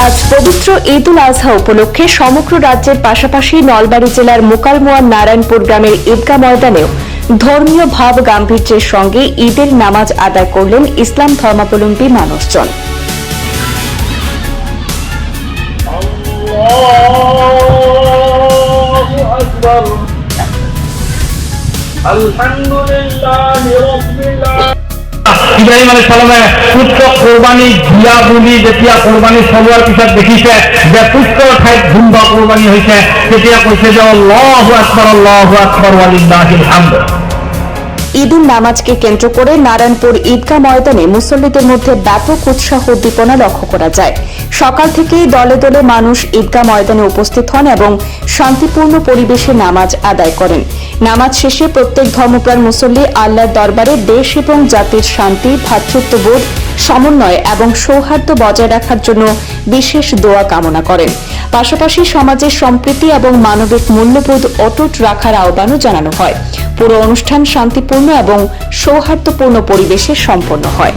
আজ পবিত্র ঈদ উল আজহা উপলক্ষে সমগ্র রাজ্যের পাশাপাশি নলবাড়ী জেলার মোকালমোয়ার নারায়ণপুর গ্রামের ঈদগাহ ময়দানেও ধর্মীয় ভাব গাম্ভীর্যের সঙ্গে ঈদের নামাজ আদায় করলেন ইসলাম ধর্মাবলম্বী মানুষজন। ইব্রাহিম আলাইহিস সালামে পুত্ৰ কোরবানি দিয়া বুলি যেতিয়া কোরবানি চলোৱাৰ পিছত দেখিছে যে পুত্ৰ ঠাইত ধুমধা কোরবানি হৈছে, তেতিয়া কৈছে যে আল্লাহু আকবার ওয়ালিল্লাহিল হামদ। ঈদুল নামাজকে কেন্দ্র করে নারায়ণপুর ঈদগাহ ময়দানে মুসল্লিদের মধ্যে ব্যাপক উৎসাহ উদ্দীপনা লক্ষ্য করা যায়। সকাল থেকেই দলে দলে মানুষ ঈদগাহ ময়দানে উপস্থিত হন এবং শান্তিপূর্ণ পরিবেশে নামাজ আদায় করেন। নামাজ শেষে প্রত্যেক ধর্মপ্রাণ মুসল্লি আল্লাহর দরবারে দেশ এবং জাতির শান্তি, ভ্রাতৃত্ববোধ, সমন্বয় এবং সৌহার্দ্য বজায় রাখার জন্য বিশেষ দোয়া কামনা করেন। পাশাপাশি সমাজের সম্প্রীতি এবং মানবিক মূল্যবোধ অটুট রাখার আহ্বানও জানানো হয়। পুরো অনুষ্ঠান শান্তিপূর্ণ এবং সৌহার্দ্যপূর্ণ পরিবেশে সম্পন্ন হয়।